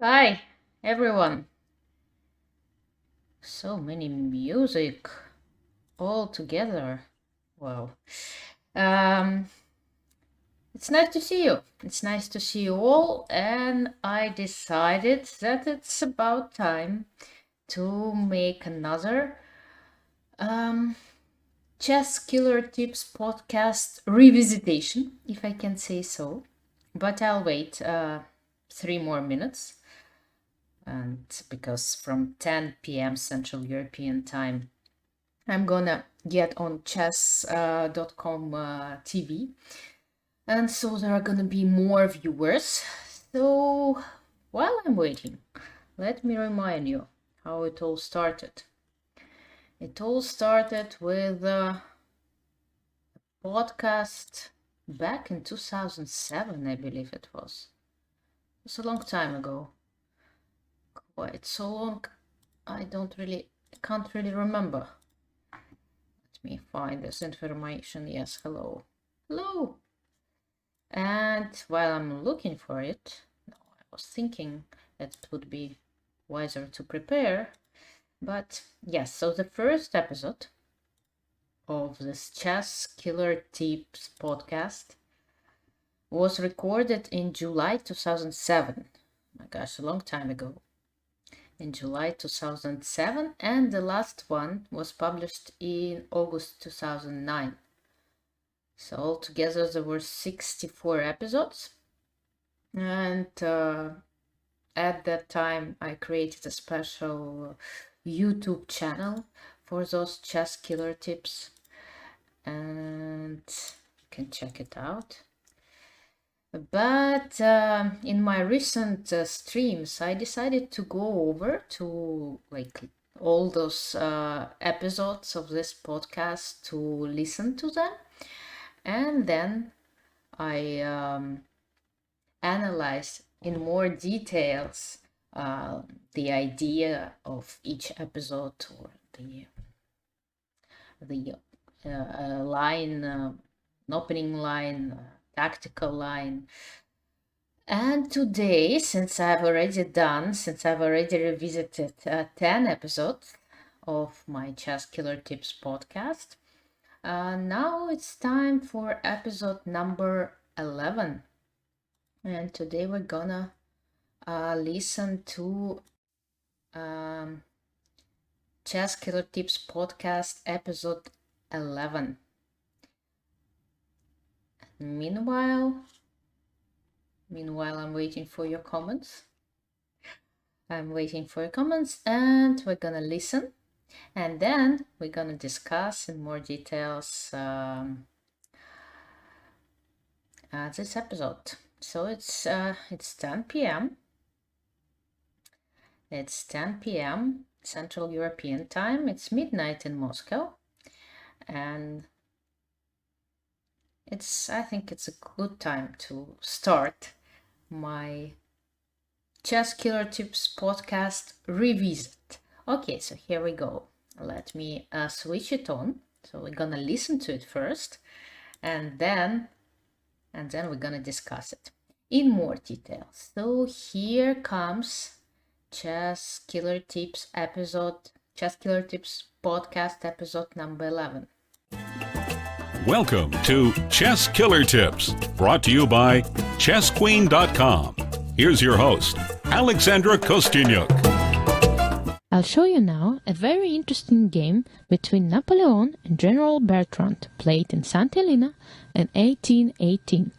Hi, everyone. So many music all together. Wow. Um, it's nice to see you. It's nice to see you all, and I decided that it's about time to make another um, Chess Killer Tips podcast revisitation, if I can say so. But I'll wait 3 more minutes. And because from 10 p.m. Central European Time, I'm gonna get on chess.com TV. And so there are gonna be more viewers. So while I'm waiting, let me remind you how it all started. It all started with a podcast back in 2007, I believe it was. It was a long time ago. Quite so long, I can't really remember. Let me find this information. Yes, hello. Hello. And while I'm looking for it, I was thinking that it would be wiser to prepare. But yes, so the first episode of this Chess Killer Tips podcast was recorded in July 2007. Oh my gosh, a long time ago. In July 2007, and the last one was published in August 2009. So altogether there were 64 episodes, and at that time I created a special YouTube channel for those Chess Killer Tips, and you can check it out. But in my recent streams, I decided to go over to all those episodes of this podcast to listen to them, and then I analyzed in more details the idea of each episode, or the line, an opening line, tactical line. And today, since I've already revisited 10 episodes of my Chess Killer Tips podcast, now it's time for episode number 11. And today we're gonna listen to Chess Killer Tips podcast episode 11. Meanwhile, I'm waiting for your comments. And we're gonna listen, and then we're gonna discuss in more details this episode. So it's 10 p.m. It's 10 p.m. Central European Time. It's midnight in Moscow, and I think it's a good time to start my Chess Killer Tips podcast revisit. Okay, so here we go. Let me switch it on. So we're gonna listen to it first, and then we're gonna discuss it in more detail. So here comes Chess Killer Tips podcast episode number 11. Welcome to Chess Killer Tips, brought to you by ChessQueen.com. Here's your host, Alexandra Kostyniuk. I'll show you now a very interesting game between Napoleon and General Bertrand, played in St Helena in 1818.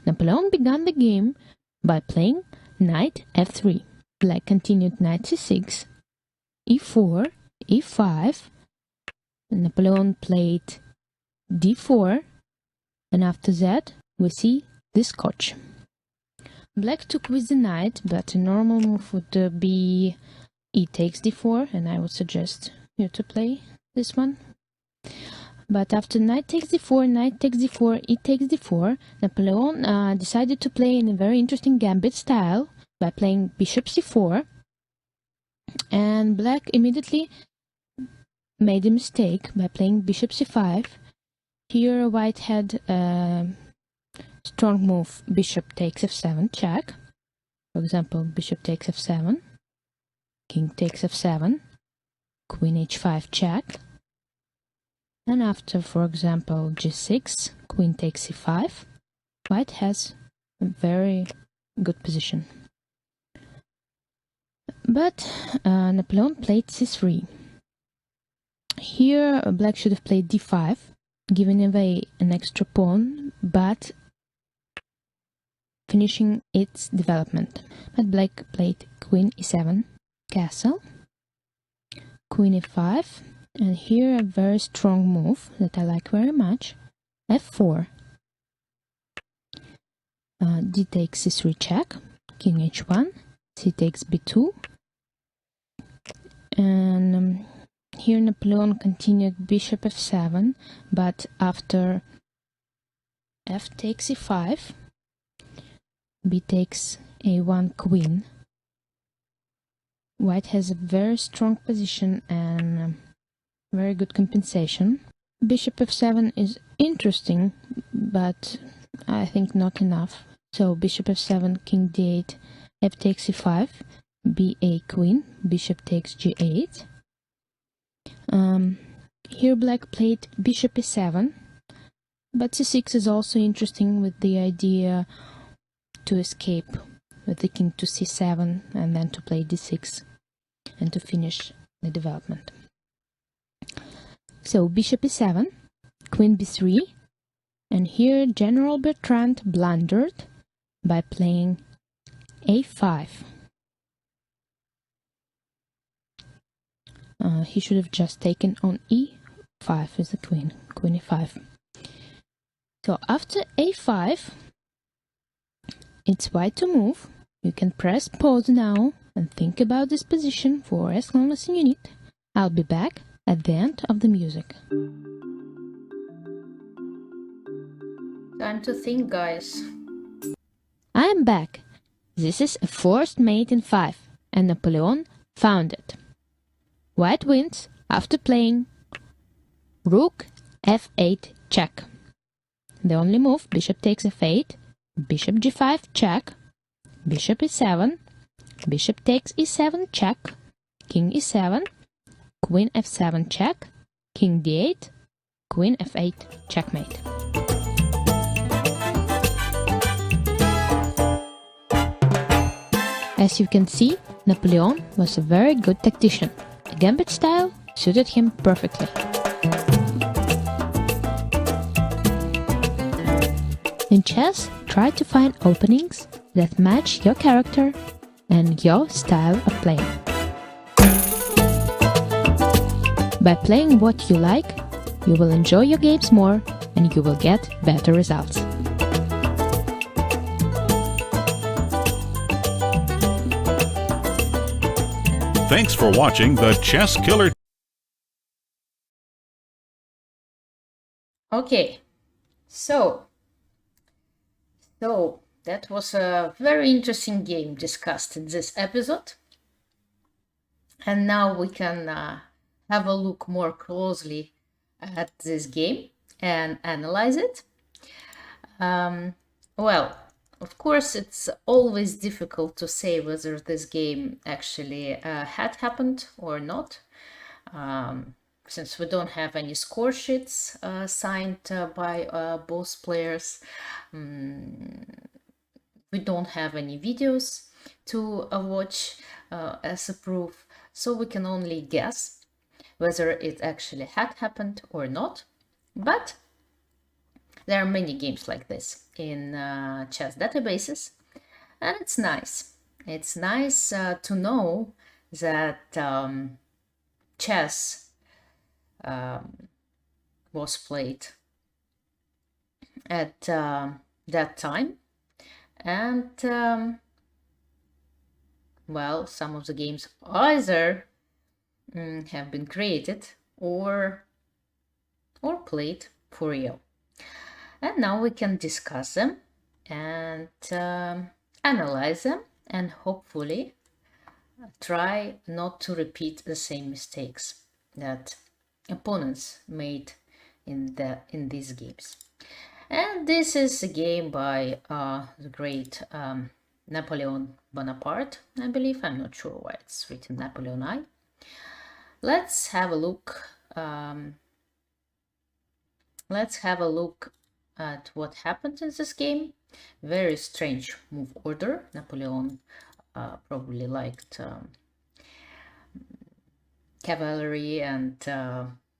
Napoleon began the game by playing knight f3. Black continued knight c6, e4, e5. Napoleon played d4, and after that we see the scotch. Black took with the knight, but a normal move would be e takes d4, and I would suggest you to play this one. But after knight takes d4, e takes d4, Napoleon decided to play in a very interesting gambit style by playing bishop c4, and black immediately made a mistake by playing bishop c5. Here white had a strong move, bishop takes f7 check, For example, bishop takes f7, king takes f7, queen h5 check, and after, for example, g6, queen takes c5, white has a very good position. But Napoleon played c3. Here black should have played d5, giving away an extra pawn, but finishing its development. But black played queen e7, castle, queen e5, and here a very strong move that I like very much, f4. D takes c3 check, king h1, c takes b2, and here Napoleon continued bishop f7, but after f takes e5, b takes a1 queen, white has a very strong position and very good compensation. Bishop f7 is interesting, but I think not enough. So bishop f7, king d8, f takes e5, ba queen, bishop takes g8. Here black played bishop e7, but c6 is also interesting with the idea to escape with the king to c7 and then to play d6 and to finish the development. So bishop e7, queen b3, and here General Bertrand blundered by playing a5. He should have just taken on e5 with the queen e5. So after a5, it's white to move. You can press pause now and think about this position for as long as you need. I'll be back at the end of the music. Time to think, guys. I am back. This is a forced mate in 5, and Napoleon found it. White wins after playing rook f8 check. The only move, bishop takes f8, bishop g5 check, bishop e7, bishop takes e7 check, king e7, queen f7 check, king d8, queen f8 checkmate. As you can see, Napoleon was a very good tactician. The gambit style suited him perfectly. In chess, try to find openings that match your character and your style of playing. By playing what you like, you will enjoy your games more and you will get better results. Thanks for watching the Chess Killer. Okay, so that was a very interesting game discussed in this episode. And now we can have a look more closely at this game and analyze it. Well, of course, it's always difficult to say whether this game actually had happened or not, since we don't have any score sheets signed by both players. We don't have any videos to watch as a proof, so we can only guess whether it actually had happened or not. But there are many games like this in chess databases, and it's nice. It's nice to know that chess was played at that time, and well, some of the games either have been created or played for real. And now we can discuss them and analyze them and hopefully try not to repeat the same mistakes that opponents made in these games. And this is a game by the great Napoleon Bonaparte, I believe. I'm not sure why it's written Napoleon I. Let's have a look. Let's have a look at what happened in this game. Very strange move order. Napoleon probably liked cavalry and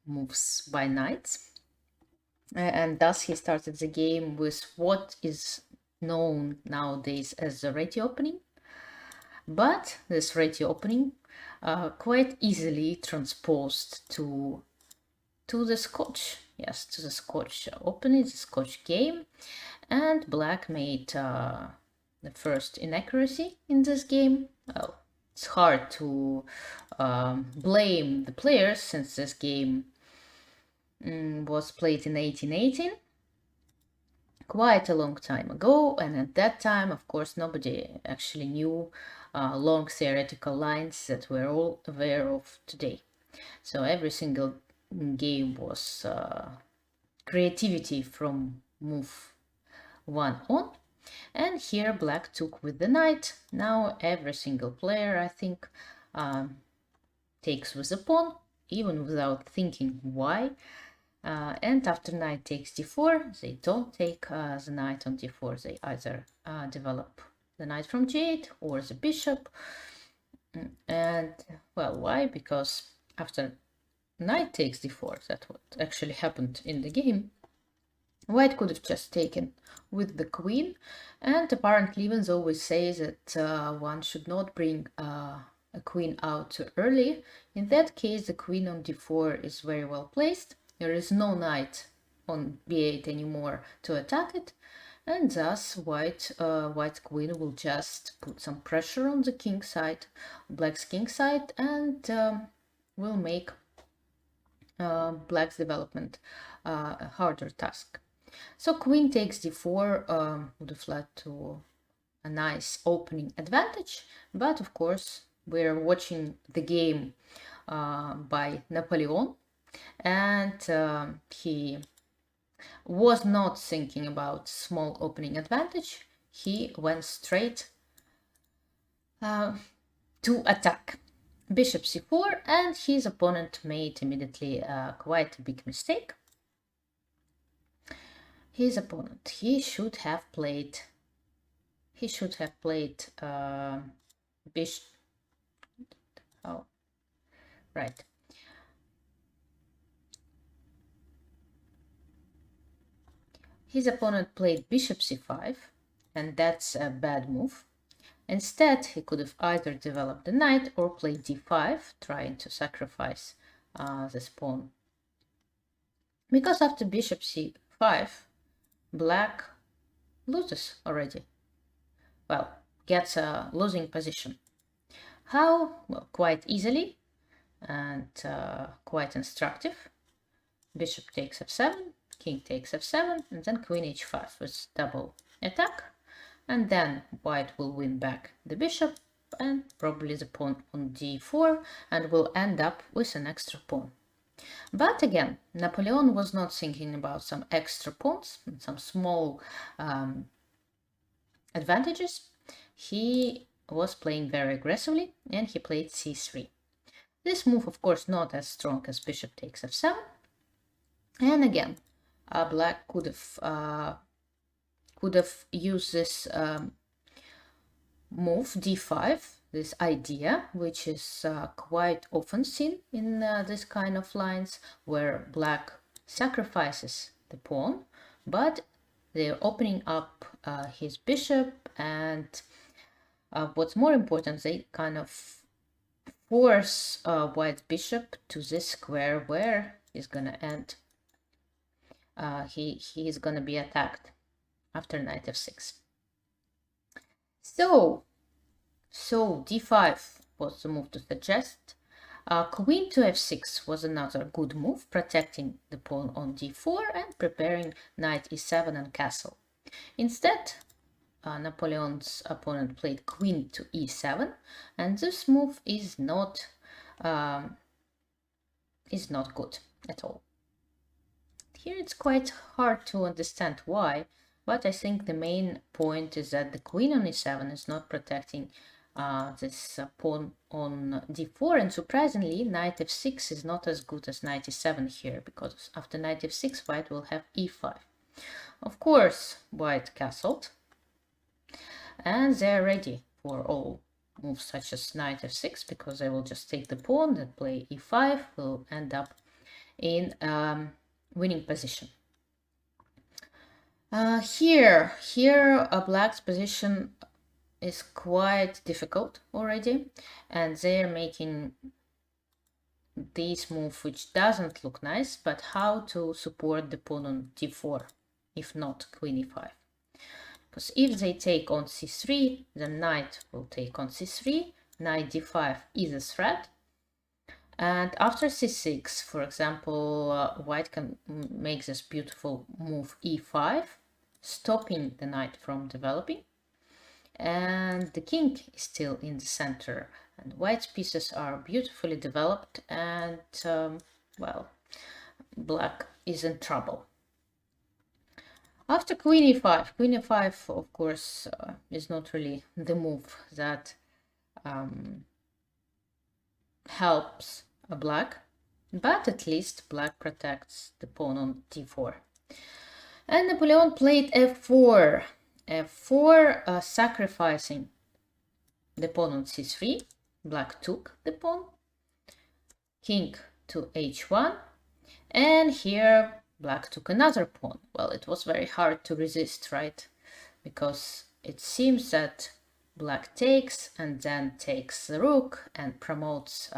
moves by knights. And thus he started the game with what is known nowadays as the ready opening. But this ready opening quite easily transposed to the Scotch. Yes, to the Scotch opening, the Scotch game. And black made the first inaccuracy in this game. Well, it's hard to blame the players since this game was played in 1818, quite a long time ago, and at that time, of course, nobody actually knew long theoretical lines that we're all aware of today. So every single game was creativity from move 1 on, and here black took with the knight. Now every single player, I think, takes with the pawn, even without thinking why. And after knight takes d4, they don't take the knight on d4. They either develop the knight from g8 or the bishop. And, well, why? Because after knight takes d4, that's what actually happened in the game, white could have just taken with the queen. And apparently even always say that one should not bring a queen out too early. In that case, the queen on d4 is very well placed. There is no knight on b8 anymore to attack it, and thus white queen will just put some pressure on the king side, black's king side, and will make black's development a harder task. So queen takes d4 would have led to a nice opening advantage, but of course we're watching the game by Napoleon, and he was not thinking about small opening advantage. He went straight to attack. Bishop c4, and his opponent made immediately quite a big mistake. His opponent, he should have played bishop. Oh, right. His opponent played bishop c5, and that's a bad move. Instead, he could have either developed the knight or played d5, trying to sacrifice this pawn. Because after bishop c5, black loses already. Well, gets a losing position. How? Well, quite easily and quite instructive. Bishop takes f7, king takes f7, and then queen h5 with double attack. And then white will win back the bishop and probably the pawn on d4, and will end up with an extra pawn. But again, Napoleon was not thinking about some extra pawns and some small advantages. He was playing very aggressively, and he played c3. This move, of course, not as strong as bishop takes f7. And again, black could have used this move d5, this idea, which is quite often seen in this kind of lines, where black sacrifices the pawn, but they're opening up his bishop, and what's more important, they kind of force white bishop to this square where he's gonna end. He is gonna be attacked after knight f6. So d5 was the move to suggest. Queen to f6 was another good move, protecting the pawn on d4 and preparing knight e7 and castle. Instead, Napoleon's opponent played queen to e7, and this move is not good at all. Here it's quite hard to understand why. But I think the main point is that the queen on e7 is not protecting this pawn on d4, and surprisingly knight f6 is not as good as knight e7 here, because after knight f6 white will have e5. Of course white castled, and they're ready for all moves such as knight f6, because they will just take the pawn and play e5, will end up in winning position. Here black's position is quite difficult already, and they're making this move which doesn't look nice, but how to support the pawn on d4 if not queen e5. Because if they take on c3, the knight will take on c3, knight d5 is a threat, and after c6, for example, white can make this beautiful move e5, stopping the knight from developing, and the king is still in the center, and white's pieces are beautifully developed, and well, black is in trouble. After queen e5, of course, is not really the move that helps black, but at least black protects the pawn on d4. And Napoleon played f4, sacrificing the pawn on c3. Black took the pawn, king to h1, and here black took another pawn. Well, it was very hard to resist, right? Because it seems that black takes and then takes the rook and promotes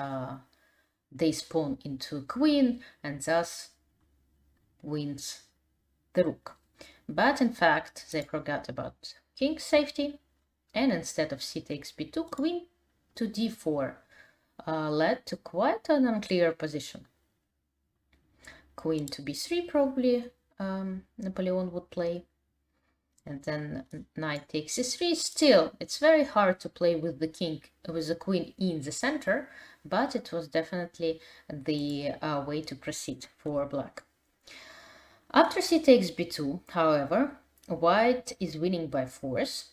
this pawn into queen, and thus wins the rook. But in fact they forgot about king's safety, and instead of c takes b2, queen to d4 led to quite an unclear position. Queen to b3 probably Napoleon would play, and then knight takes c3. Still, it's very hard to play with the king, with the queen in the center, but it was definitely the way to proceed for black. After c takes b2, however, white is winning by force,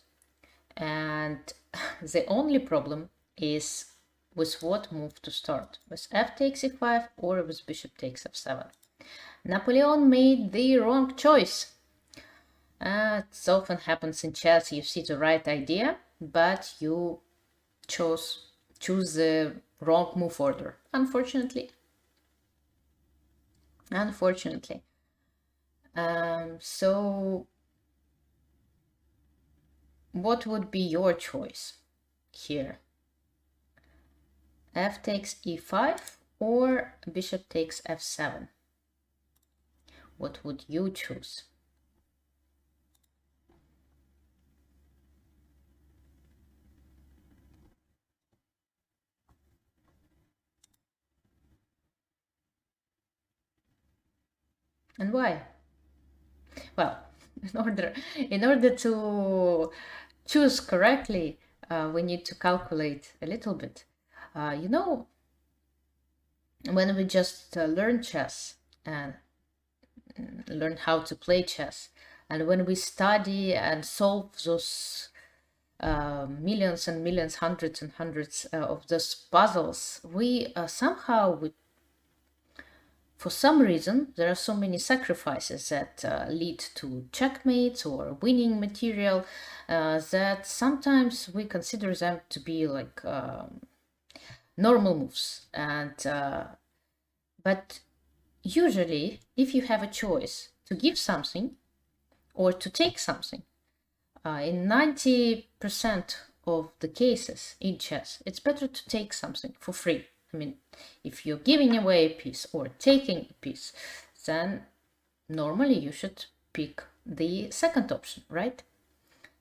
and the only problem is with what move to start, with f takes e5 or with bishop takes f7. Napoleon made the wrong choice. It often happens in chess. You see the right idea, but you choose the wrong move order, unfortunately. So what would be your choice here? F takes e5 or bishop takes f7? What would you choose? And why? Well, in order to choose correctly, we need to calculate a little bit. You know, when we just learn chess and learn how to play chess, and when we study and solve those millions and millions, hundreds and hundreds of those puzzles, we somehow, for some reason, there are so many sacrifices that lead to checkmates or winning material that sometimes we consider them to be like normal moves. And but usually, if you have a choice to give something or to take something, in 90% of the cases in chess, it's better to take something for free. I mean, if you're giving away a piece or taking a piece, then normally you should pick the second option, right?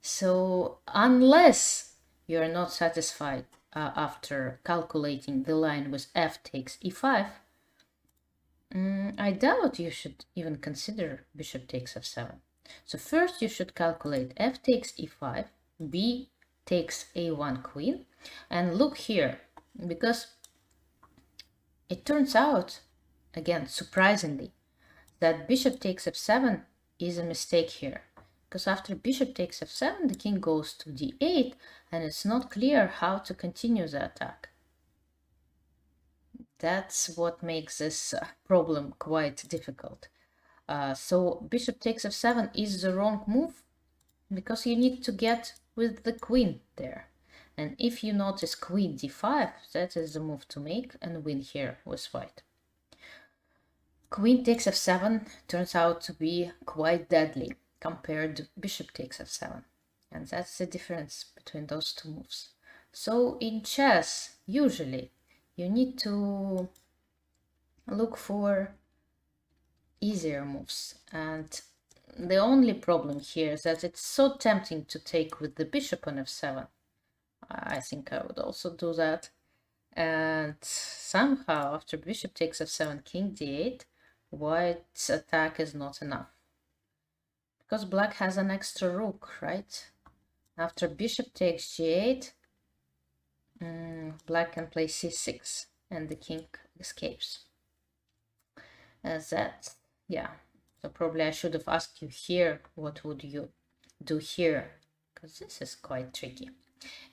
So unless you're not satisfied after calculating the line with f takes e5, I doubt you should even consider bishop takes f7. So first you should calculate f takes e5, b takes a1 queen, and look here, because it turns out, again, surprisingly, that bishop takes f7 is a mistake here, because after bishop takes f7, the king goes to d8, and it's not clear how to continue the attack. That's what makes this problem quite difficult. So bishop takes f7 is the wrong move, because you need to get with the queen there. And if you notice queen d5, that is the move to make and win here with white. Queen takes f7 turns out to be quite deadly compared to bishop takes f7. And that's the difference between those two moves. So in chess, usually, you need to look for easier moves. And the only problem here is that it's so tempting to take with the bishop on f7. I think I would also do that. And somehow, after bishop takes f7, king d8, white's attack is not enough. Because black has an extra rook, right? After bishop takes g8, black can play c6, and the king escapes. As that, yeah. So probably I should have asked you here, what would you do here? Because this is quite tricky.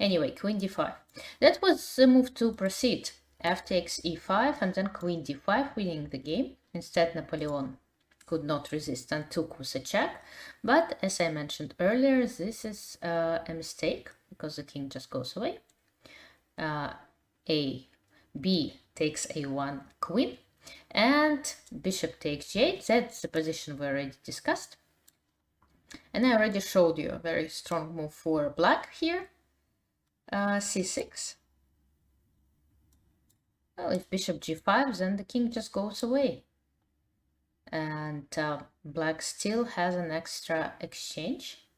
Anyway, queen d5. That was the move to proceed. F takes e5 and then queen d5, winning the game. Instead, Napoleon could not resist and took with a check. But as I mentioned earlier, this is a mistake because the king just goes away. B takes a1 queen, and bishop takes g8. That's the position we already discussed. And I already showed you a very strong move for black here. c6. Well, if bishop g5, then the king just goes away. And black still has an extra exchange.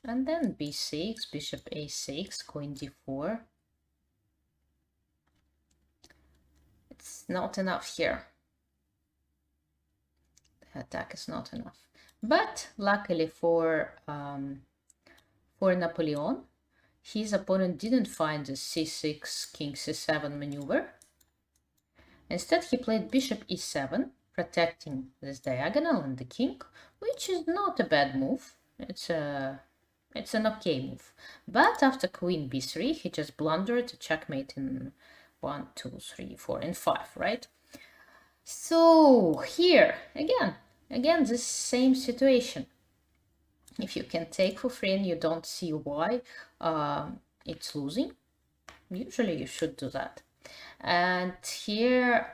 And then b6, bishop a6, queen d4. It's not enough here. The attack is not enough. But luckily for Napoleon, his opponent didn't find the c6, king c7 maneuver. Instead, he played bishop e7, protecting this diagonal and the king, which is not a bad move. It's an okay move. But after queen b3, he just blundered a checkmate in 1, 2, 3, 4, and 5, right? So here, again, this same situation. If you can take for free and you don't see why it's losing, usually you should do that. And here,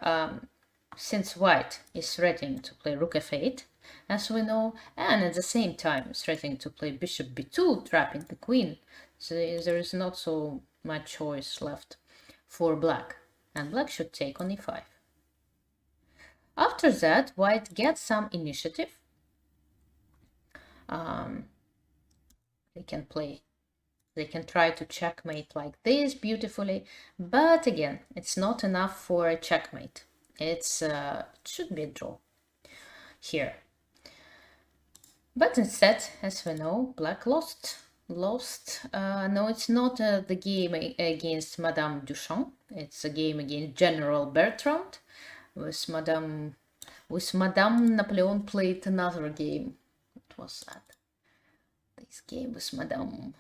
since white is threatening to play rook f8, as we know, and at the same time is threatening to play bishop b2, trapping the queen, so there is not so much choice left for black, and black should take on e5. After that, white gets some initiative. They can try to checkmate like this beautifully, but again, it's not enough for a checkmate. It should be a draw here. But instead, as we know, black lost. No, it's not the game against Madame Duchamp. It's a game against General Bertrand. With Madame Napoleon played another game. What was that? This game with Madame.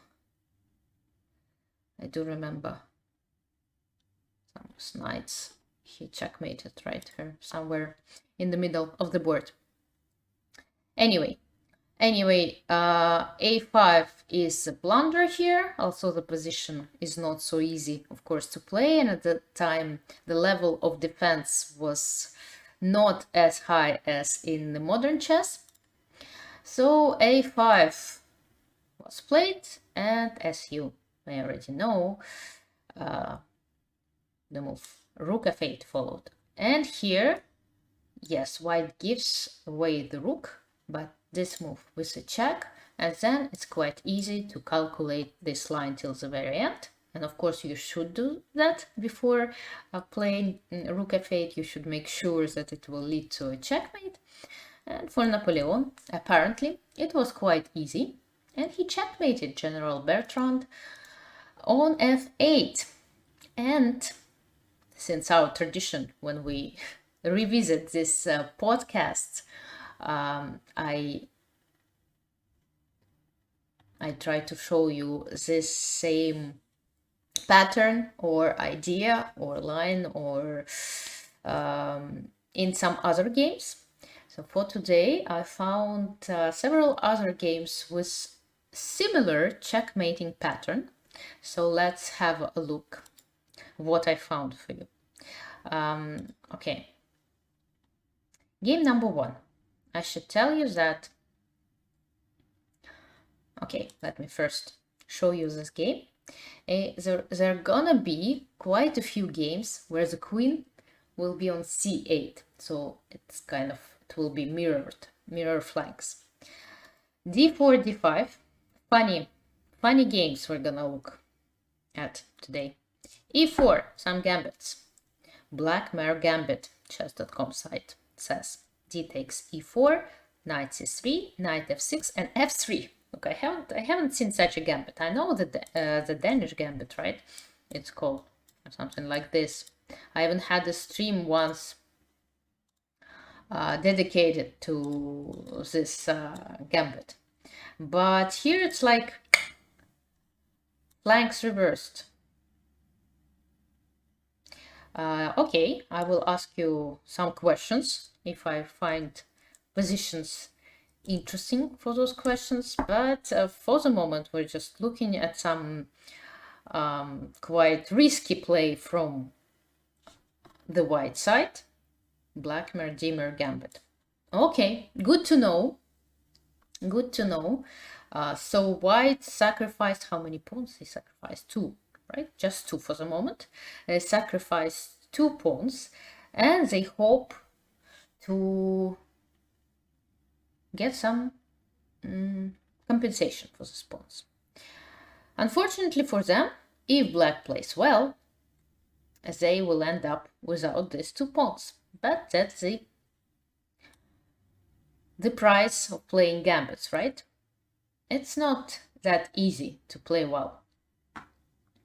I do remember. Some knights. He checkmated right here, somewhere in the middle of the board. Anyway, a5 is a blunder here. Also, the position is not so easy, of course, to play. And at the time, the level of defense was not as high as in the modern chess. So a5 was played, and as you may already know, the move rook f8 followed. And here, yes, white gives away the rook, but this move with a check, and then it's quite easy to calculate this line till the very end. And of course, you should do that before playing rook f8. You should make sure that it will lead to a checkmate. And for Napoleon, apparently, it was quite easy. And he checkmated General Bertrand on f8. And since our tradition, when we revisit this podcast, I I try to show you this same pattern or idea or line or in some other games. So for today, I found several other games with similar checkmating pattern. So let's have a look what I found for you. Okay. Game number 1. I should tell you that. Okay, let me first show you this game. There are gonna be quite a few games where the queen will be on c8. So it's kind of, it will be mirror flanks. d4, d5. Funny games we're gonna look at today. e4, some gambits. Black Mare Gambit, chess.com site says d takes e4, knight c3, knight f6, and f3. Look, I haven't seen such a gambit. I know the Danish gambit, right? It's called something like this. I even had a stream once dedicated to this gambit. But here it's like flanks reversed. Okay, I will ask you some questions if I find positions interesting for those questions, but for the moment we're just looking at some quite risky play from the white side. Black Mare Dimmer Gambit. Okay, good to know. Good to know. So white sacrificed, how many pawns? He sacrificed 2, right? Just 2 for the moment. They sacrificed 2 pawns and they hope to get some compensation for the pawns. Unfortunately for them, if black plays well, they will end up without these 2 pawns. But that's the price of playing gambits, right? It's not that easy to play well.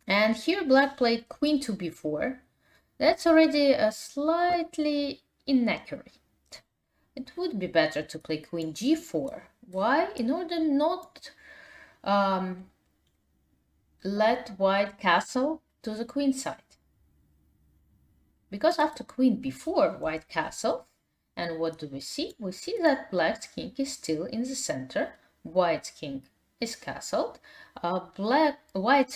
And here black played queen to b4. That's already a slightly inaccurate. It would be better to play queen g4. Why? In order not let white castle to the queen side. Because after queen b4, white castle, and what do we see? We see that black's king is still in the center, white's king is castled, white's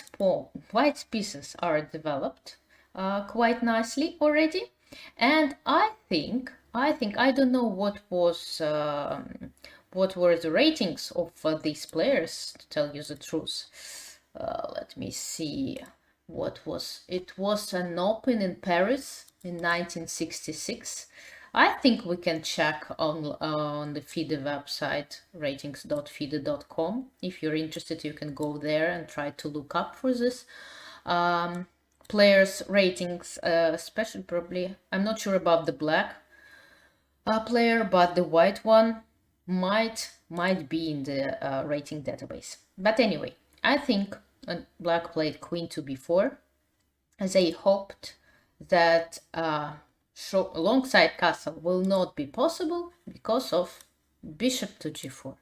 pieces are developed quite nicely already, and I don't know what were the ratings of these players, to tell you the truth. Let me see. It was an open in Paris in 1966. I think we can check on the FIDE website, ratings.fide.com. If you're interested, you can go there and try to look up for this players' ratings, especially probably, I'm not sure about the black player, but the white one might be in the rating database. But anyway, I think black played queen to b4. They hoped that alongside castle will not be possible because of bishop to g4.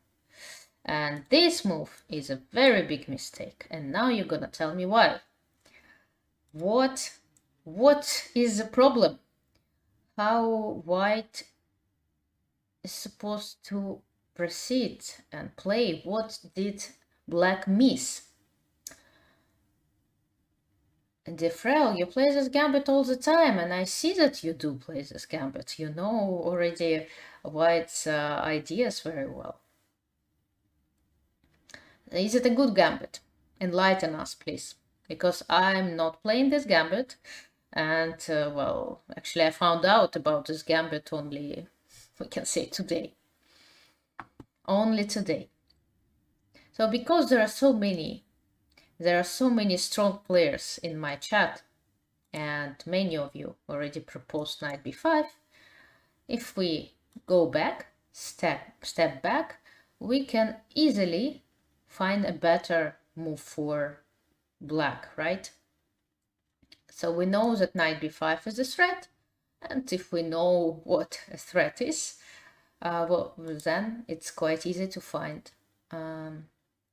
And this move is a very big mistake. And now you're gonna tell me why. What is the problem? How white is supposed to proceed and play? What did black miss? Defrel, you play this gambit all the time, and I see that you do play this gambit. You know already white's ideas very well. Is it a good gambit? Enlighten us, please, because I'm not playing this gambit, and well, actually I found out about this gambit only, we can say, today. Only today. So because there are so many strong players in my chat, and many of you already proposed knight b5. If we go back, step back, we can easily find a better move for black, right? So we know that knight b5 is a threat, and if we know what a threat is, well, then it's quite easy to find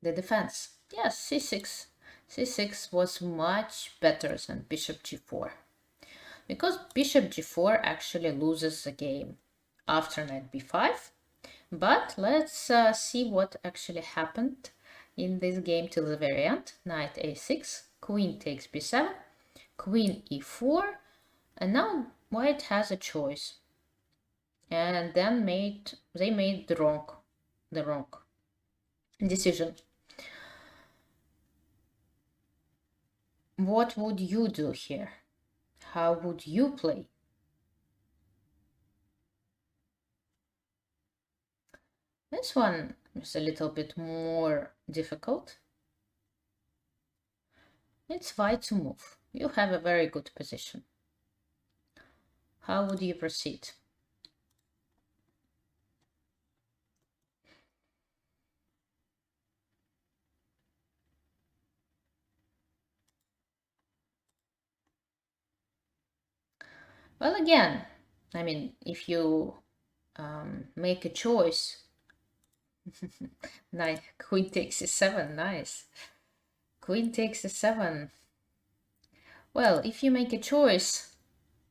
the defense. Yes, c6. c6 was much better than bishop g4. Because bishop g4 actually loses the game after knight b5. But let's see what actually happened in this game till the very end. Knight a6, queen takes b7, queen e4, and now white has a choice. And then they made the wrong decision. What would you do here? How would you play? This one is a little bit more difficult. It's white to move. You have a very good position. How would you proceed? Well, again, I mean, if you make a choice, knight, queen takes a7, nice. Queen takes a7. Well, if you make a choice,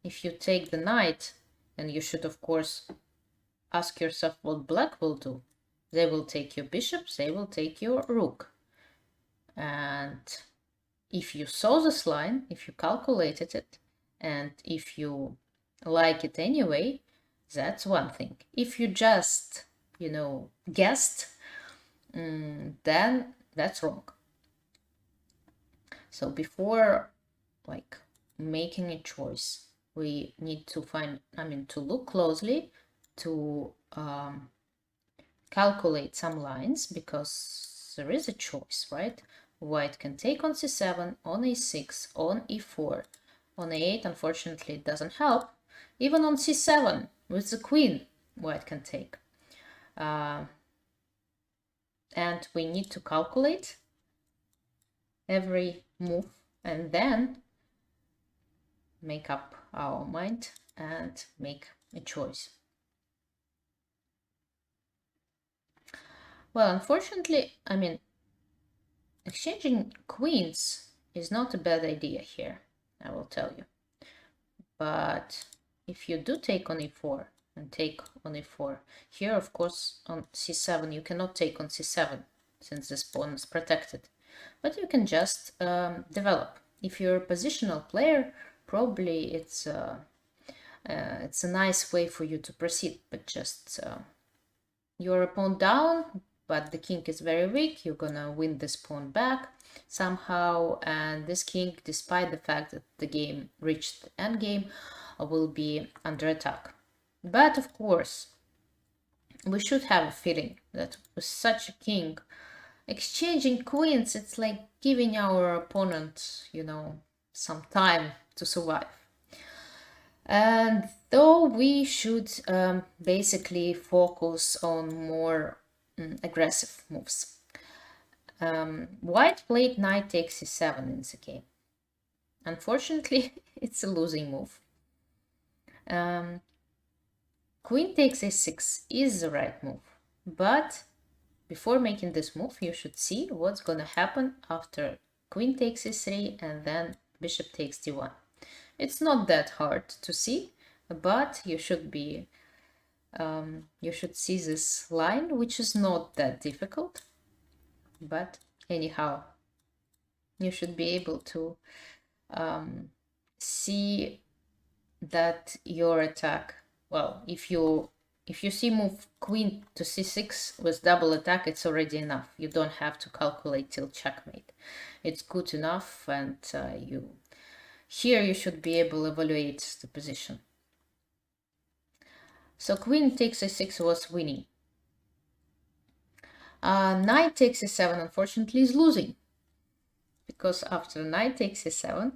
if you take the knight, then you should, of course, ask yourself what black will do. They will take your bishops, they will take your rook. And if you saw this line, if you calculated it, and if you like it anyway, that's one thing. If you just, guessed, then that's wrong. So before making a choice, we need to to look closely, to calculate some lines, because there is a choice, right? White can take on c7, on a6, on e4, on a8, unfortunately it doesn't help. Even on c7 with the queen, white can take. And we need to calculate every move and then make up our mind and make a choice. Well, unfortunately, exchanging queens is not a bad idea here, I will tell you. But if you do take on e4 and take on e4, here, of course, on c7, you cannot take on c7 since this pawn is protected. But you can just develop. If you're a positional player, probably it's a nice way for you to proceed, but just you're a pawn down, but the king is very weak, you're gonna win this pawn back somehow, and this king, despite the fact that the game reached the endgame, will be under attack. But of course, we should have a feeling that with such a king, exchanging queens, it's like giving our opponent, some time to survive. And though we should basically focus on more aggressive moves. White played knight takes c7 in the game. Unfortunately, it's a losing move. Queen takes a6 is the right move, but before making this move, you should see what's gonna happen after queen takes e3 and then bishop takes d1. It's not that hard to see, but you should see this line, which is not that difficult. But anyhow, you should be able to see that your attack, well, if you see move queen to c6 with double attack, it's already enough. You don't have to calculate till checkmate. It's good enough, and here you should be able to evaluate the position. So queen takes a6 was winning. Knight takes a7, unfortunately, is losing, because after knight takes a7,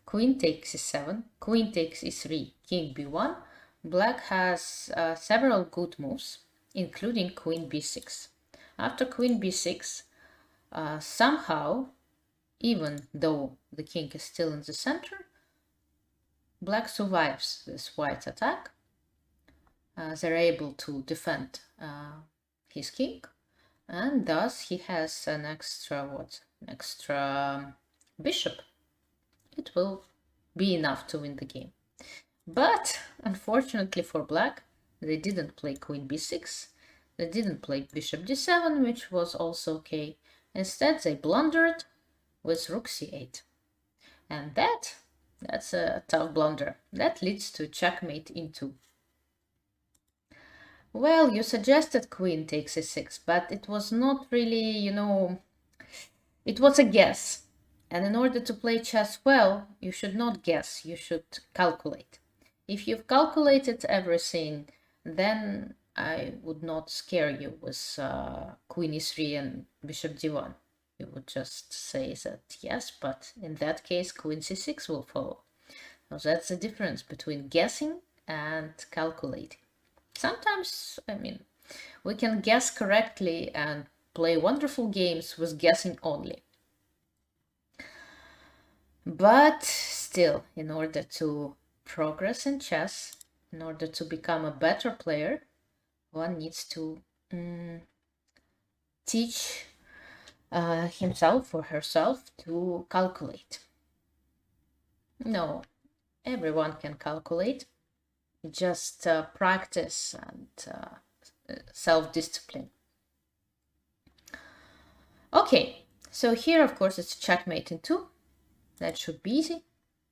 queen takes e7, queen takes e3, king b1. Black has several good moves, including queen b6. After queen b6, somehow, even though the king is still in the center, black survives this white attack. They're able to defend his king, And thus he has an extra, what? An extra bishop. It will be enough to win the game. But unfortunately for black, they didn't play queen b6. They didn't play bishop d7, which was also okay. Instead, they blundered with rook c8. And that's a tough blunder. That leads to checkmate in 2. Well, you suggested queen takes e6, but it was not really, it was a guess. And in order to play chess well, you should not guess, you should calculate. If you've calculated everything, then I would not scare you with queen e3 and bishop d1. You would just say that yes, but in that case, queen c6 will follow. So that's the difference between guessing and calculating. Sometimes, we can guess correctly and play wonderful games with guessing only. But still, in order to progress in chess, in order to become a better player, one needs to teach himself or herself to calculate. No, everyone can calculate. Just practice and self-discipline. Okay, so here of course it's checkmate in 2. That should be easy.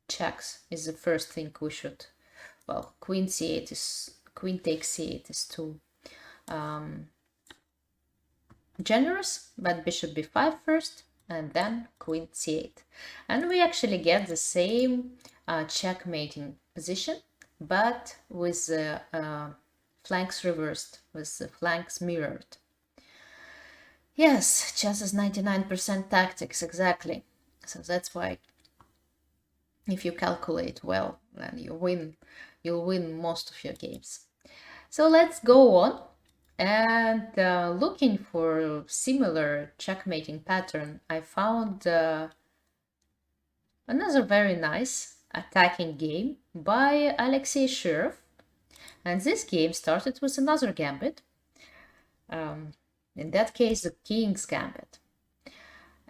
Checks is the first thing we should. Well, queen c8 is queen takes c8 is too generous, but bishop b5 first, and then queen c8, and we actually get the same checkmating position, but with the flanks reversed, with the flanks mirrored. Yes, chess is 99% tactics, exactly. So that's why if you calculate well, then you'll win most of your games. So let's go on. And looking for similar checkmating pattern, I found another very nice attacking game by Alexei Shirov. And this game started with another gambit. In that case, the king's gambit.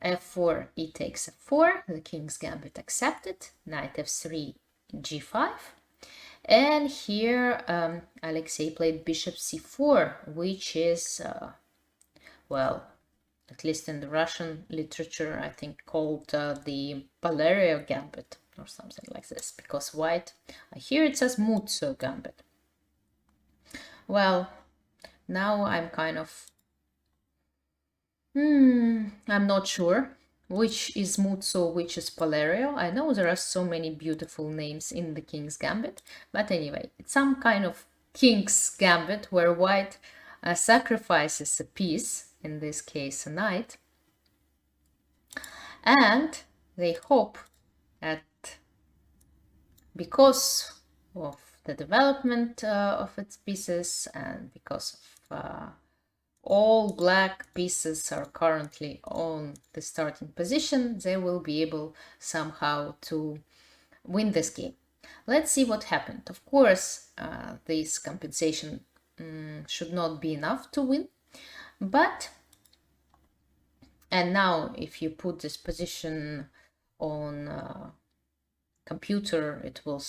f4, e takes f4, the king's gambit accepted, knight f3, g5. And here Alexei played bishop c4, which is, well, at least in the Russian literature, I think called the Palerio gambit or something like this, because white, here it says Muzzo gambit. Well, now I'm kind of, I'm not sure which is Muzzo, which is Palerio. I know there are so many beautiful names in the King's Gambit, but anyway, it's some kind of King's Gambit where white sacrifices a piece, in this case a knight, and they hope that because of the development of its pieces and because of all black pieces are currently on the starting position, they will be able somehow to win this game. Let's see what happened. Of course, this compensation should not be enough to win, but, and now if you put this position on computer, it will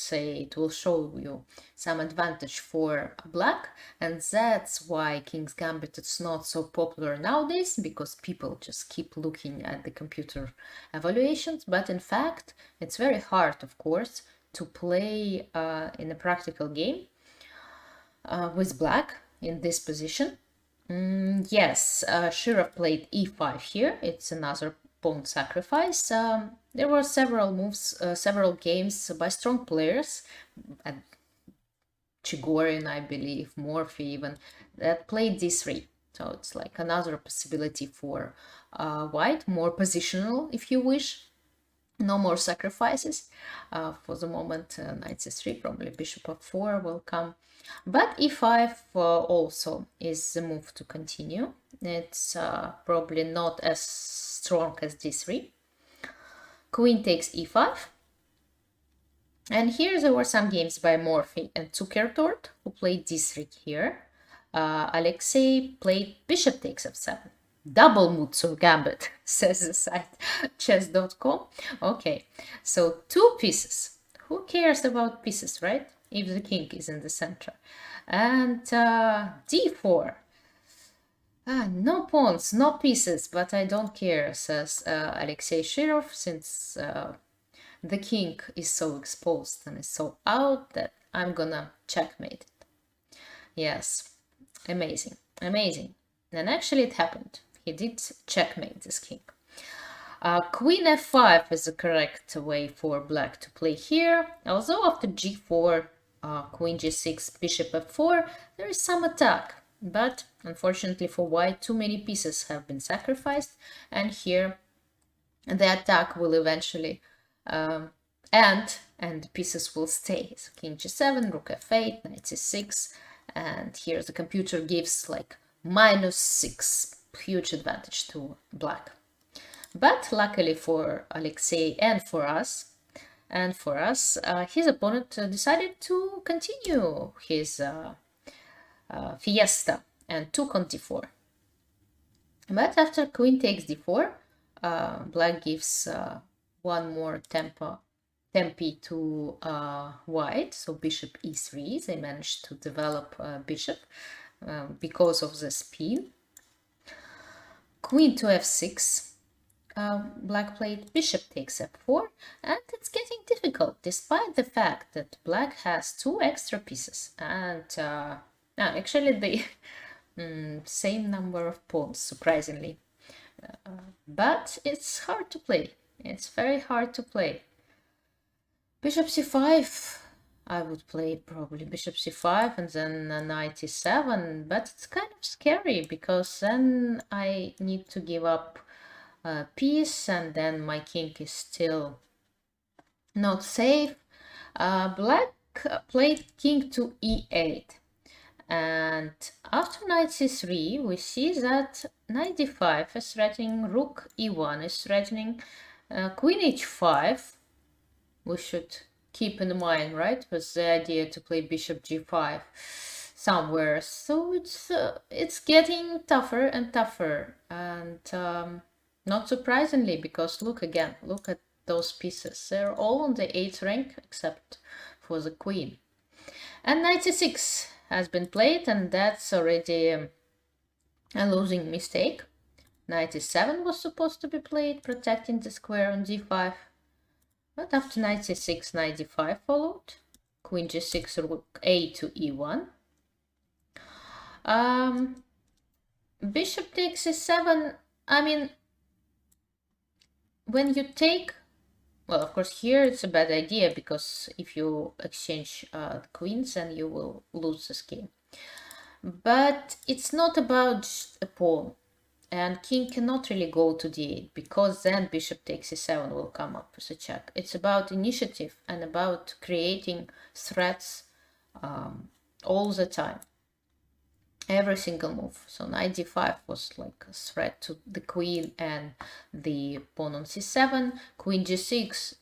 show you some advantage for black, and that's why King's Gambit is not so popular nowadays, because people just keep looking at the computer evaluations. But in fact, it's very hard, of course, to play in a practical game with black in this position. Yes, Shirov played e5 here. It's another pawn sacrifice. There were several moves, several games by strong players, Chigorin, I believe, Morphy even, that played d3. So it's like another possibility for white, more positional if you wish. No more sacrifices. For the moment, knight c3, probably bishop f4 will come. But e5 also is the move to continue. It's probably not as strong as d3. Queen takes e5. And here there were some games by Morphy and Zuckertort, who played d3 here. Alexei played bishop takes f7. Double Mutsu gambit, says the site chess.com. Okay, so 2 pieces. Who cares about pieces, right? If the king is in the center. And d4. No pawns, no pieces, but I don't care, says Alexei Shirov, since the king is so exposed and is so out that I'm gonna checkmate it. Yes, amazing, amazing. And actually it happened. He did checkmate this king. Queen f5 is the correct way for black to play here. Although after g4, queen g6, bishop f4, there is some attack. But unfortunately for white, too many pieces have been sacrificed. And here the attack will eventually end and the pieces will stay. So king g7, rook f8, knight c6. And here the computer gives like -6, huge advantage to black. But luckily for Alexei and for us, his opponent decided to continue his fiesta and took on d4. But after queen takes d4, black gives one more tempi to white, so bishop e3. They managed to develop bishop because of the spin. Queen to f6. Black played bishop takes f4, and it's getting difficult despite the fact that black has 2 extra pieces and actually the same number of pawns, surprisingly. But it's hard to play. It's very hard to play. Bishop c5, I would play probably bishop c5 and then knight e7, but it's kind of scary because then I need to give up a piece and then my king is still not safe. Black played king to e8, and after knight c3 we see that knight d5 is threatening, rook e1 is threatening, queen h5 we should keep in mind, right, with the idea to play bishop g5 somewhere. So it's getting tougher and tougher, and not surprisingly, because look at those pieces. They're all on the 8th rank except for the queen. And knight c6 has been played, and that's already a losing mistake. Knight e7 was supposed to be played, protecting the square on d5. But after knight c6, knight d5 followed. Queen g6, rook a to e1. Bishop takes e7. I mean, when you take, well, of course, here it's a bad idea because if you exchange the queens, then you will lose this game. But it's not about just a pawn, and king cannot really go to d8 because then bishop takes e7 will come up as a check. It's about initiative and about creating threats all the time. Every single move. So knight d5 was like a threat to the queen and the pawn on c7. Queen g6,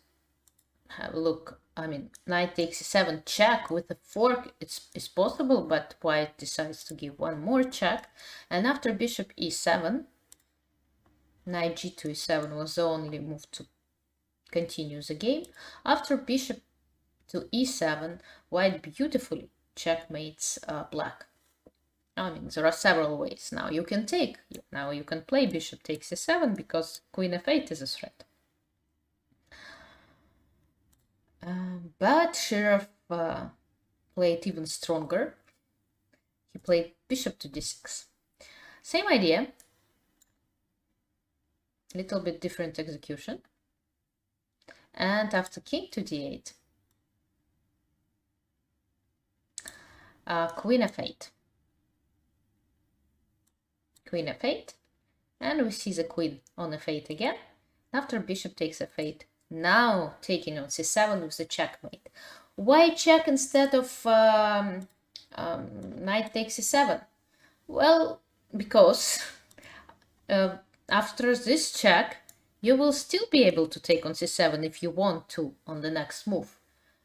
have a look. I mean, knight takes e7 check with a fork. It's possible, but white decides to give one more check. And after bishop e7, knight g to e7 was the only move to continue the game. After bishop to e7, white beautifully checkmates black. I mean, there are several ways. Now you can play bishop takes e7 because queen f8 is a threat. But Shirov played even stronger. He played bishop to d6. Same idea, little bit different execution. And after king to d8, queen f8. Queen f8, and we see the queen on f8 again. After bishop takes f8, now taking on c7 with the checkmate. Why check instead of knight takes e7? Well, because after this check, you will still be able to take on c7 if you want to on the next move.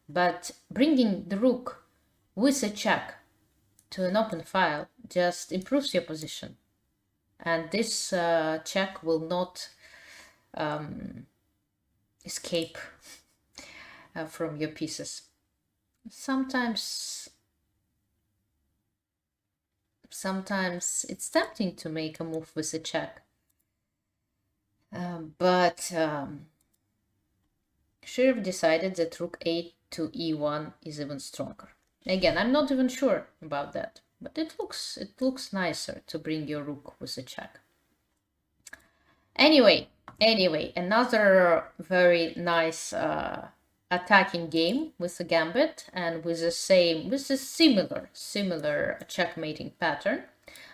But bringing the rook with a check to an open file just improves your position. and this check will not escape from your pieces. Sometimes it's tempting to make a move with a check, but Sheriff decided that rook a to e1 is even stronger. Again, I'm not even sure about that, but it looks nicer to bring your rook with a check. Anyway, another very nice attacking game with a gambit and with a similar checkmating pattern.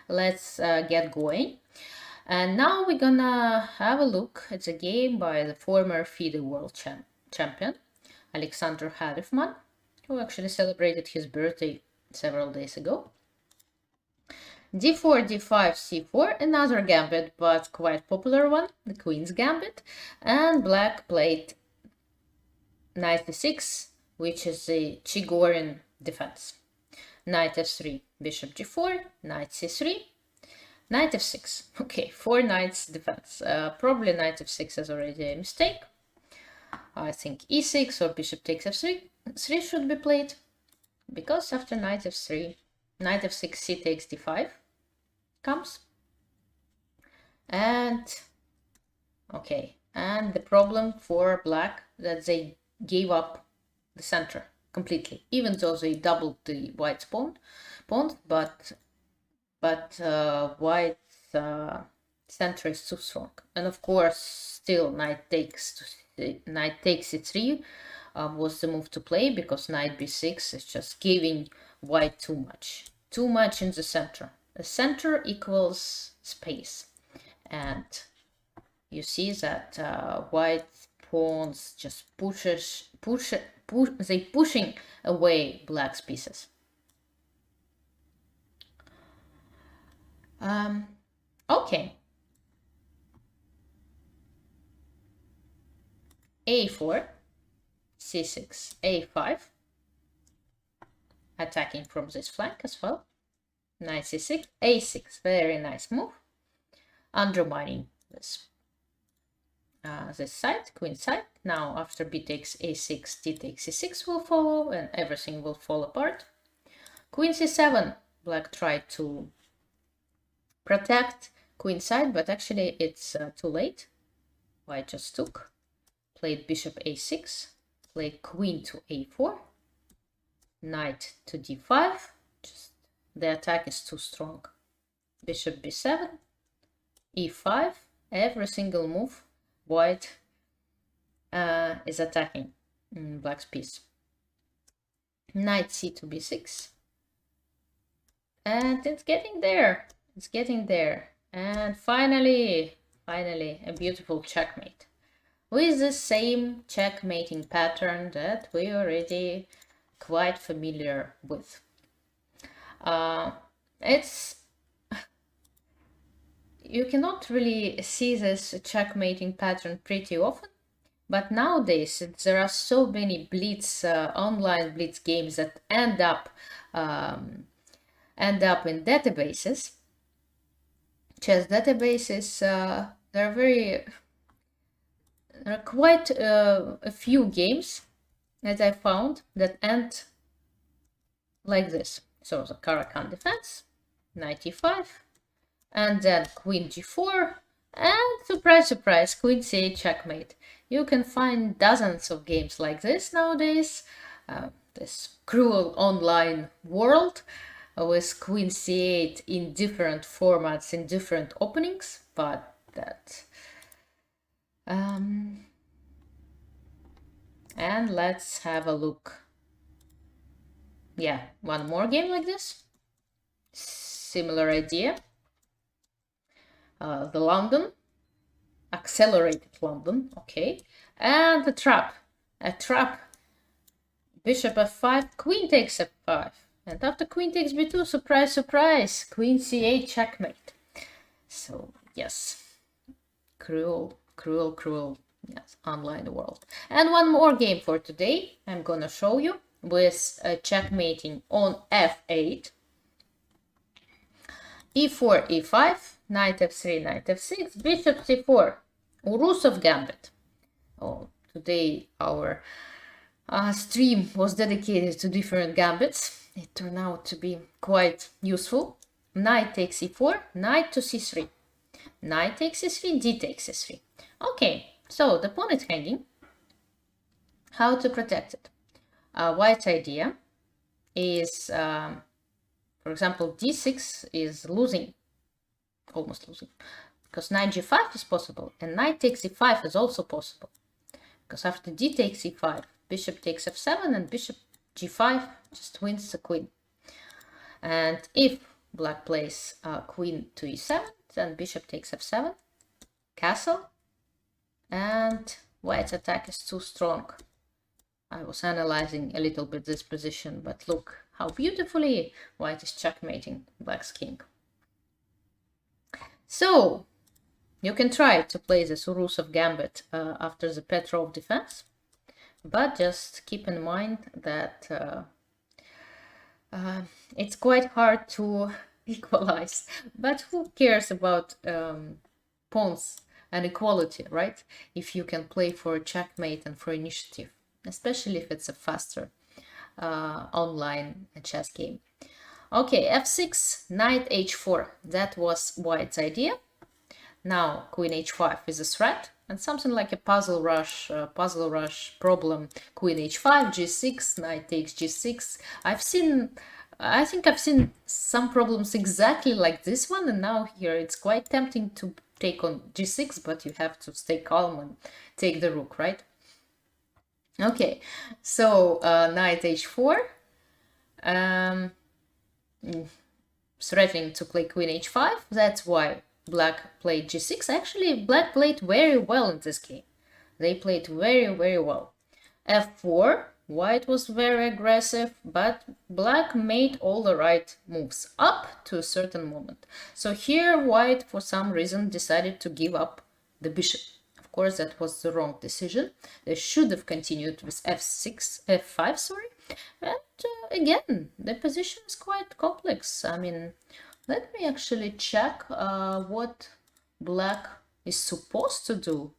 Let's get going. And now we're gonna have a look at a game by the former FIDE world champion, Alexandra Harifman, who actually celebrated his birthday several days ago. d4, d5, c4, another gambit, but quite popular one, the Queen's Gambit, and black played knight e6, which is the Chigorin defense. Knight f3, bishop g4, knight c3, knight f6. Okay, 4 knights defense. Probably knight f6 is already a mistake. I think e6 or bishop takes f3 should be played, because after knight f3, knight f6, c takes d5 comes. And okay, and the problem for black that they gave up the center completely, even though they doubled the white's pawn, but white's center is too strong. And of course, still knight takes e3 was the move to play, because knight b6 is just giving white too much in the center. The center equals space, and you see that white pawns just pushing away black's pieces. Okay. a4, c6, a5, attacking from this flank as well. Knight c6, a6, very nice move, undermining this side, queen side. Now after b takes a6, d takes c6 will follow, and everything will fall apart. Queen c7, black tried to protect queen side, but actually it's too late. White just took, played bishop a6, played queen to a4, knight to d5. Just the attack is too strong. Bishop b7, e5, every single move white is attacking black's piece. Knight c to b6, and it's getting there. And finally a beautiful checkmate with the same checkmating pattern that we already quite familiar with. You cannot really see this checkmating pattern pretty often, but nowadays there are so many blitz online blitz games that end up in databases, chess databases. There are quite a few games that I found that end like this. So the Caracan defense, knight e5, and then queen g4, and surprise, queen c8 checkmate. You can find dozens of games like this nowadays. This cruel online world with queen c8 in different formats, in different openings, but that. And let's have a look. Yeah, one more game like this. Similar idea. The London, accelerated London, okay. And a trap. Bishop f5, queen takes f5. And after queen takes b2, surprise, queen c8 checkmate. So, yes, cruel, yes, online world. And one more game for today I'm gonna show you with checkmating on f8. e4, e5, knight f3, knight f6, bishop c4, Urusov gambit. Oh, today our stream was dedicated to different gambits. It turned out to be quite useful. Knight takes e4, knight to c3, knight takes c3, d takes c3. Okay, so the pawn is hanging. How to protect it? White's idea is, for example, d6 is losing, almost losing, because knight g5 is possible, and knight takes e5 is also possible, because after d takes e5, bishop takes f7, and bishop g5 just wins the queen. And if black plays queen to e7, then bishop takes f7, castle, and white's attack is too strong. I was analyzing a little bit this position, but look how beautifully white is checkmating black's king. So you can try to play the Urusov gambit after the Petrov defense, but just keep in mind that it's quite hard to equalize. But who cares about pawns and equality, right? If you can play for checkmate and for initiative, especially if it's a faster online chess game. Okay, f6, knight h4. That was white's idea. Now queen h5 is a threat, and something like a puzzle rush problem. Queen h5, g6, knight takes g6. I think I've seen some problems exactly like this one, and now here it's quite tempting to take on g6, but you have to stay calm and take the rook, right? Okay, so knight h4, threatening to play queen h5. That's why black played g6. Actually, black played very well in this game. They played very, very well. f4, white was very aggressive, but black made all the right moves up to a certain moment. So here white, for some reason, decided to give up the bishop. Of course, that was the wrong decision. They should have continued with f5, sorry. And again, the position is quite complex. I mean, let me actually check what black is supposed to do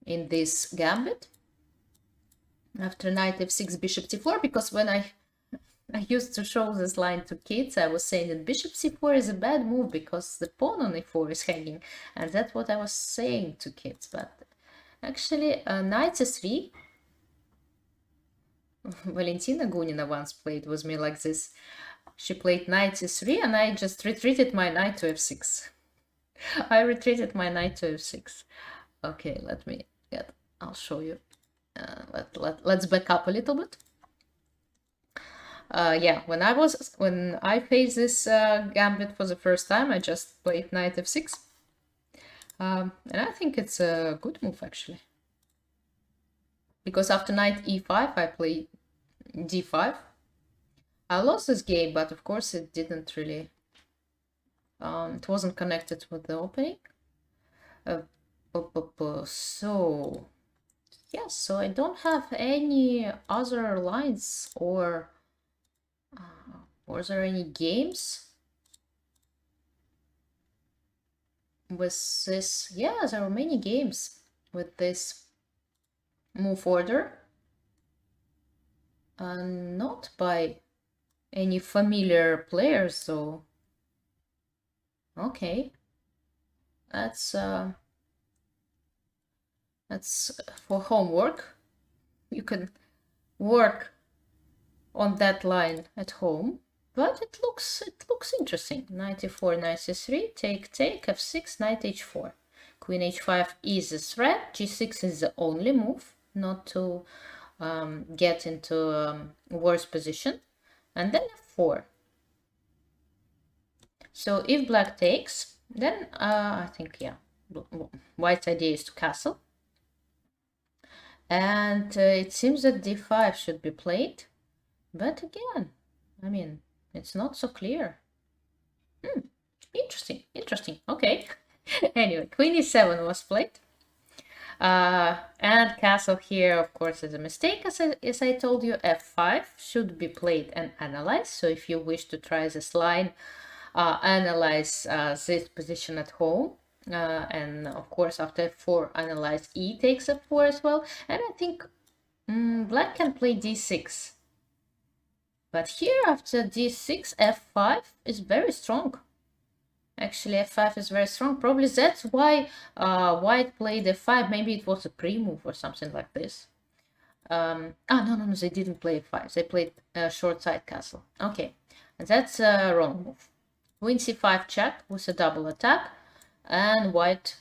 in this gambit after knight f6, bishop c4, because when I used to show this line to kids, I was saying that bishop c4 is a bad move because the pawn on e4 is hanging, and that's what I was saying to kids. But actually, knight c3, Valentina Gunina once played with me like this. She played knight c3, and I just retreated my knight to f6. I retreated my knight to f6. Okay, let me get, I'll show you. Let's back up a little bit. Yeah, when I faced this gambit for the first time, I just played knight f6. And I think it's a good move, actually. Because after knight e5, I played d5. I lost this game, but of course it didn't really... it wasn't connected with the opening. So... yes, so I don't have any other lines or is there any games with this? Yeah, there are many games with this move order, not by any familiar players, so okay, that's for homework. You can work on that line at home, but it looks interesting. Knight e4, knight c3, take, f6, knight h4. Queen h5 is a threat. g6 is the only move not to get into a worse position. And then f4. So if black takes, then I think, yeah, white's idea is to castle. And it seems that d5 should be played. But again, I mean, it's not so clear. Interesting. Okay. Anyway, queen e7 was played. And castle here, of course, is a mistake. As I told you, f5 should be played and analyzed. So if you wish to try this line analyze this position at home. And of course, after f4, analyze e takes f4 as well. And I think black can play d6. But here, after d6, f5 is very strong. Actually, f5 is very strong. Probably that's why white played f5. Maybe it was a pre-move or something like this. No, they didn't play f5. They played short side castle. Okay, and that's a wrong move. Queen c5 check with a double attack, and white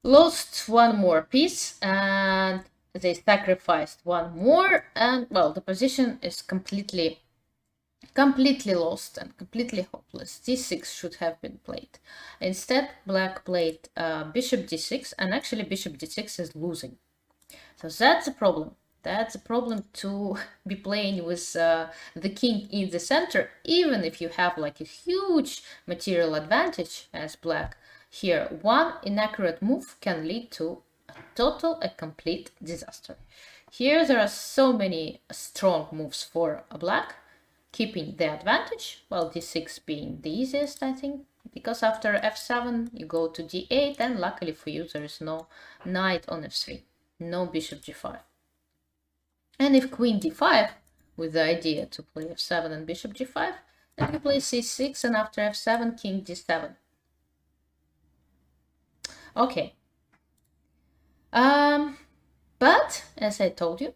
lost one more piece, and they sacrificed one more, and well, the position is completely lost and completely hopeless. d6 should have been played. Instead, black played bishop d6, and actually bishop d6 is losing. So that's a problem. That's a problem to be playing with the king in the center, even if you have like a huge material advantage as black. Here, one inaccurate move can lead to a complete disaster. Here there are so many strong moves for a black, keeping the advantage, well, d6 being the easiest, I think, because after f7 you go to d8, and luckily for you there is no knight on f3, no bishop g5. And if queen d5, with the idea to play f7 and bishop g5, then you play c6, and after f7, king d7. Okay. But, as I told you,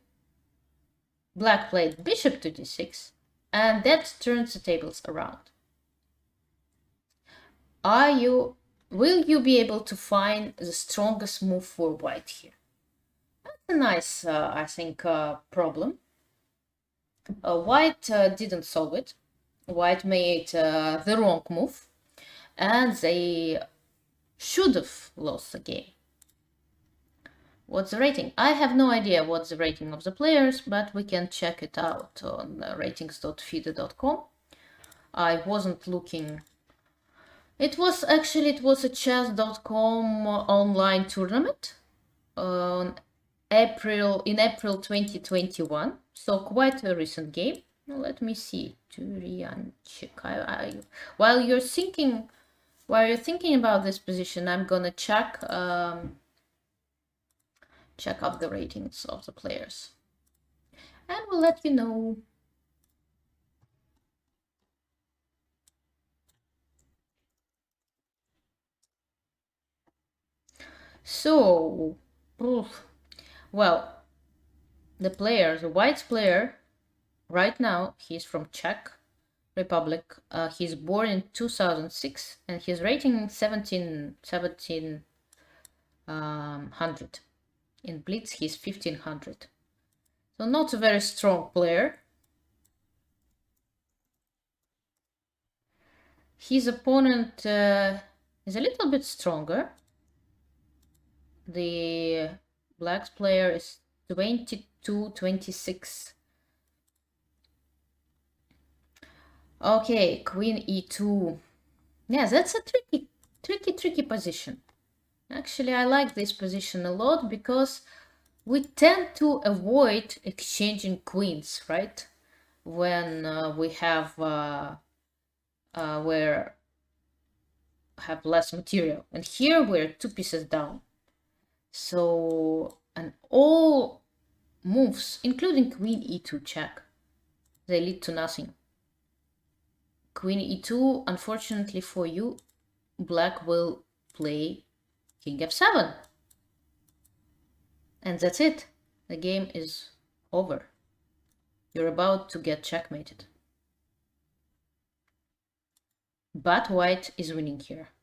black played bishop to d6, and that turns the tables around. Will you be able to find the strongest move for white here? That's a nice, I think, problem. White didn't solve it. White made the wrong move, and they should have lost the game. What's the rating? I have no idea what's the rating of the players, but we can check it out on ratings.fide.com. I wasn't looking. It was a chess.com online tournament in April 2021, so quite a recent game. Let me see. While you're thinking about this position, I'm gonna check out the ratings of the players, and we'll let you know. So, well, the white player right now, he's from Czech Republic. He's born in 2006, and his rating is 1700. In Blitz, he's 1500. So not a very strong player. His opponent is a little bit stronger. The black's player is 22-26. Okay, queen e2. Yeah, that's a tricky position. Actually, I like this position a lot because we tend to avoid exchanging queens, right? When we have less material. And here we're 2 pieces down. So, and all moves, including queen e2 check, they lead to nothing. Queen e2, unfortunately for you, black will play king f7. And that's it. The game is over. You're about to get checkmated. But white is winning here.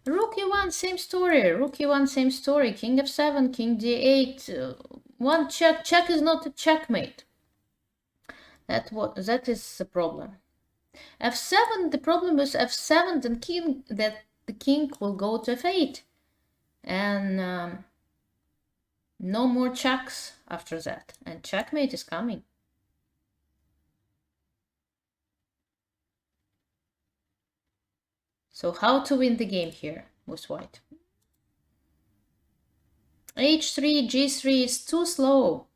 Rook e1, same story. Rook e1, same story. King f7, king d8. One check. Check is not a checkmate. That is the problem. f7, the problem is f7, that the king will go to f8. And no more checks after that. And checkmate is coming. So how to win the game here with white? h3, g3 is too slow.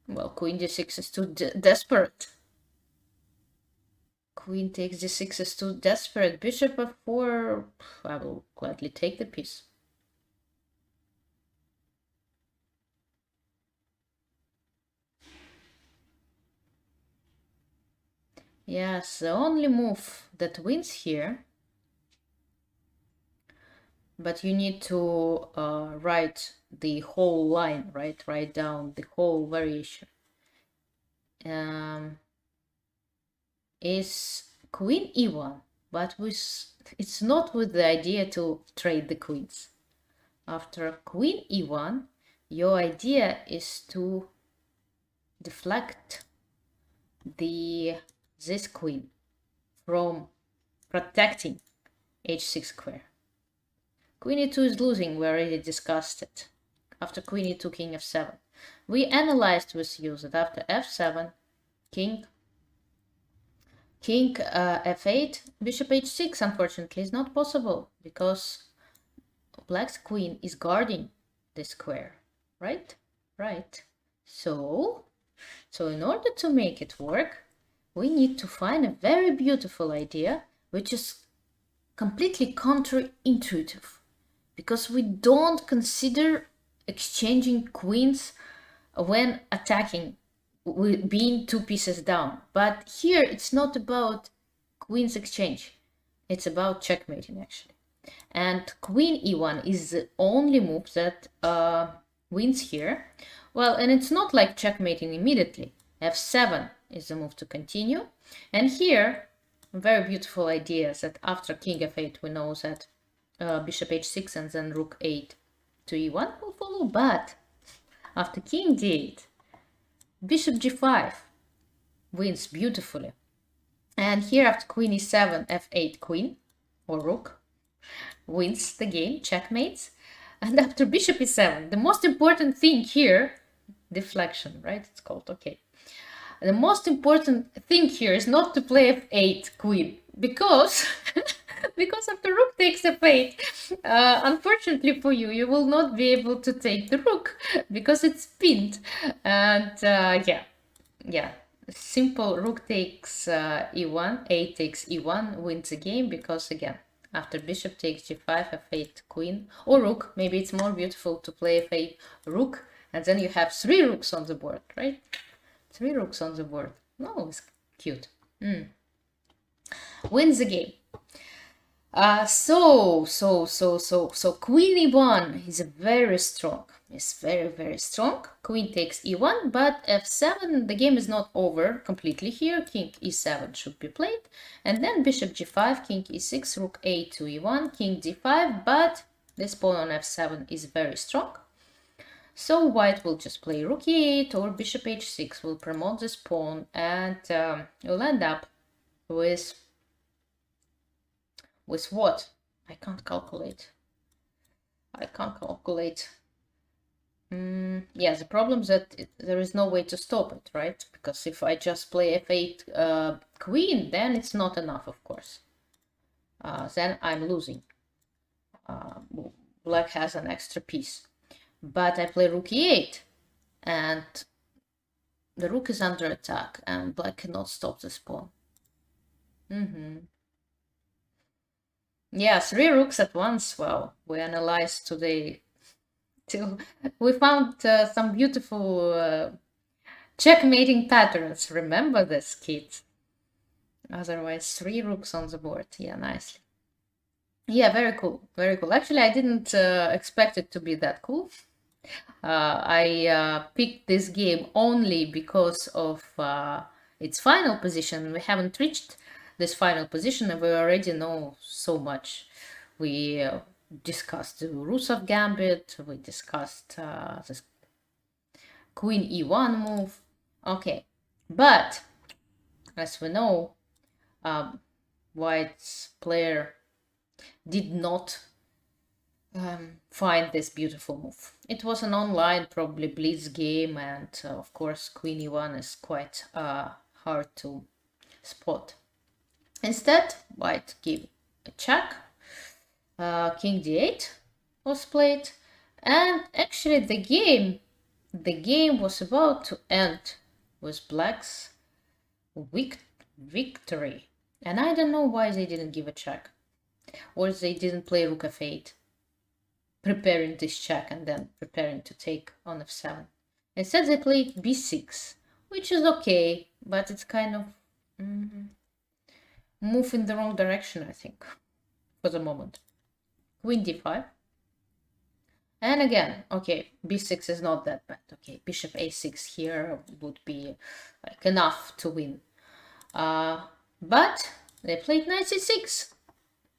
Well, queen d6 is too desperate. Queen takes d6 is too desperate. Bishop f4, I will gladly take the piece. Yes, the only move that wins here, but you need to write the whole line, right? Write down the whole variation. Is queen e1, but it's not with the idea to trade the queens. After queen e1, your idea is to deflect this queen from protecting h6 square. Queen e2 is losing, we already discussed it. After queen e2, king f7. We analyzed with you that after f7, king f8, bishop h6, unfortunately, is not possible because black's queen is guarding the square, right? Right. So in order to make it work, we need to find a very beautiful idea, which is completely counterintuitive, because we don't consider exchanging queens when attacking, being two pieces down. But here it's not about queens exchange, it's about checkmating actually. And queen e1 is the only move that wins here. Well, and it's not like checkmating immediately. f7 is the move to continue. And here, very beautiful idea is that after king f8, we know that bishop h6 and then rook 8 to e1 will follow. But after king d8, bishop g5 wins beautifully. And here after queen e7, f8 queen or rook wins the game, checkmates. And after bishop e7, the most important thing here, deflection, right? It's called, okay. The most important thing here is not to play f8 queen, because because after rook takes f8, unfortunately for you, you will not be able to take the rook because it's pinned. And yeah, simple rook takes e1, 8 takes e1 wins the game, because again, after bishop takes g5, f8 queen or rook, maybe it's more beautiful to play f8 rook, and then you have 3 rooks on the board, right? 3 rooks on the board. No, it's cute. Wins the game. So queen e1 is very strong. It's very, very strong. Queen takes e1, but f7, the game is not over completely here. King e7 should be played. And then bishop g5, king e6, rook a to e1, king d5, but this pawn on f7 is very strong. So white will just play rook e8 or bishop h6, will promote this pawn, and you'll end up with what? I can't calculate. Yeah, the problem is that there is no way to stop it, right? Because if I just play f8 queen, then it's not enough, of course. Then I'm losing. Black has an extra piece. But I play rook e8, and the rook is under attack, and black cannot stop this pawn. Yeah, 3 rooks at once. Well, we analyzed today till we found some beautiful checkmating patterns. Remember this, kids? Otherwise, 3 rooks on the board. Yeah, nicely. Yeah, very cool. Very cool. Actually, I didn't expect it to be that cool. I picked this game only because of its final position. We haven't reached this final position, and we already know so much. We discussed the rules of gambit, we discussed this queen e1 move. Okay, but as we know, white's player did not find this beautiful move. It was an online, probably blitz game, and of course queen e1 is quite hard to spot. Instead, white gave a check, king d8 was played, and actually the game the game was about to end with black's victory. And I don't know why they didn't give a check. Or they didn't play rook f8, preparing this check and then preparing to take on f7. Instead they played b6, which is okay, but it's kind of move in the wrong direction, I think, for the moment. Queen d5. And again, okay, b6 is not that bad. Okay, bishop a6 here would be like enough to win. But they played knight c6.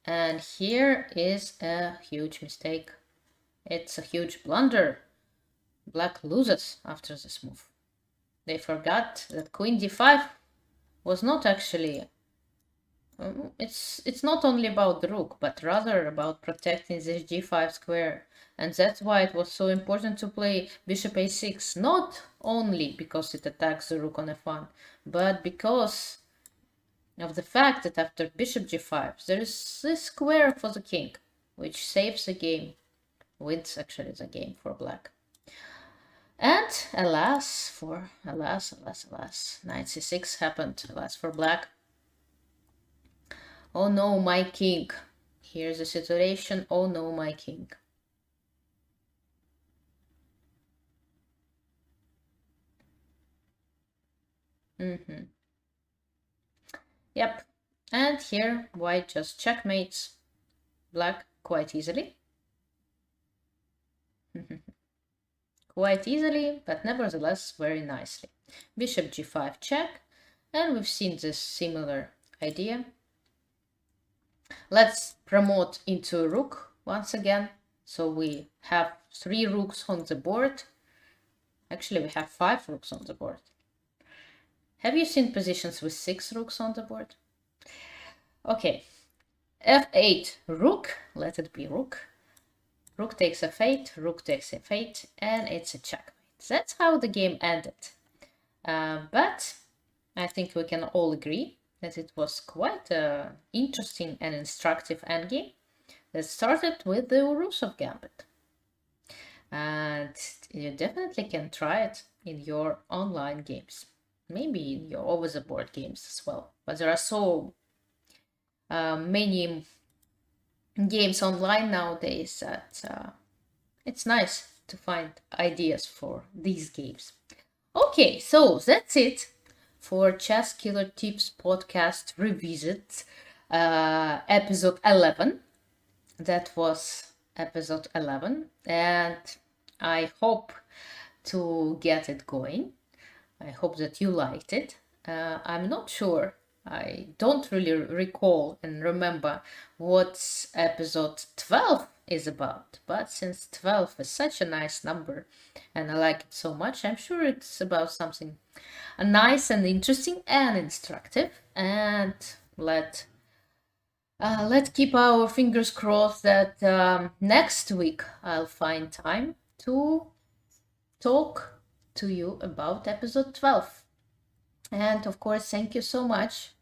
And here is a huge mistake. It's a huge blunder. Black loses after this move. They forgot that queen d5 was not actually... It's not only about the rook, but rather about protecting this g5 square. And that's why it was so important to play bishop a6. Not only because it attacks the rook on f1, but because of the fact that after bishop g5 there is this square for the king, which saves the game, wins actually the game for black. And alas, knight c6 happened, alas for black. Oh no, my king. Here's the situation. Oh no, my king. Yep. And here white just checkmates black quite easily. Quite easily, but nevertheless very nicely. Bishop g5 check, and we've seen this similar idea. Let's promote into a rook once again. So we have 3 rooks on the board. Actually, we have 5 rooks on the board. Have you seen positions with 6 rooks on the board? Okay, f8 rook, let it be rook. Rook takes f8, rook takes f8, and it's a checkmate. That's how the game ended. But I think we can all agree that it was quite an interesting and instructive endgame that started with the Urusov gambit. And you definitely can try it in your online games, maybe in your over-the-board games as well. But there are so many games online nowadays that it's nice to find ideas for these games. Okay, so that's it for Chess Killer Tips podcast revisit episode 11. That was episode 11, and I hope to get it going. I hope that you liked it. I'm not sure. I don't really recall and remember what episode 12 is about, but since 12 is such a nice number and I like it so much, I'm sure it's about something nice and interesting and instructive. And let's keep our fingers crossed that next week I'll find time to talk to you about episode 12. And of course, thank you so much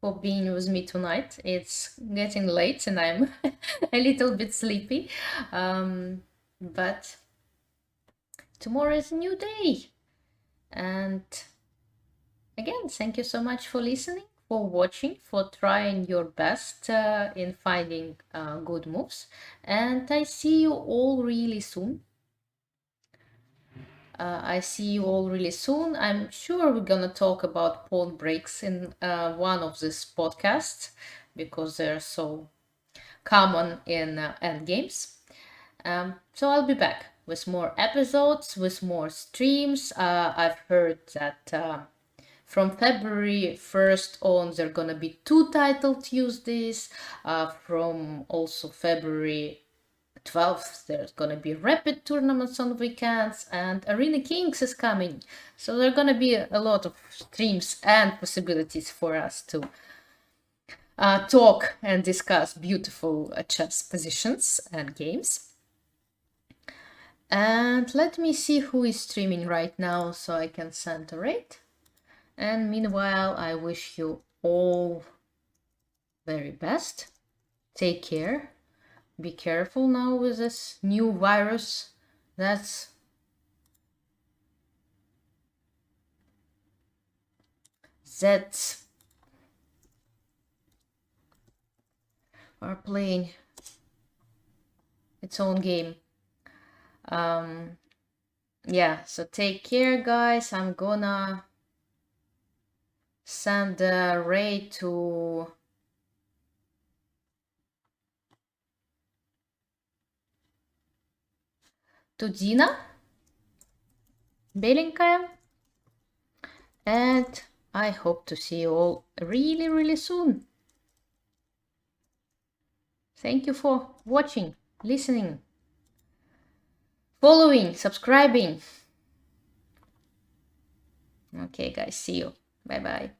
for being with me tonight. It's getting late and I'm a little bit sleepy. But tomorrow is a new day. And again, thank you so much for listening, for watching, for trying your best in finding good moves. And I see you all really soon. I'm sure we're gonna talk about pawn breaks in one of these podcasts because they're so common in endgames. So I'll be back with more episodes, with more streams. I've heard that from February 1st on, there are gonna be 2 title Tuesdays. From also February 12th, there's gonna be rapid tournaments on weekends, and Arena Kings is coming. So there are gonna be a lot of streams and possibilities for us to talk and discuss beautiful chess positions and games. And let me see who is streaming right now so I can center it. And meanwhile, I wish you all very best. Take care. Be careful now with this new virus that's Zs are playing its own game. Yeah, so take care, guys. I'm gonna send Ray to Dina Bellingham, and I hope to see you all really, really soon. Thank you for watching, listening, following, subscribing. Okay, guys, see you. Bye-bye.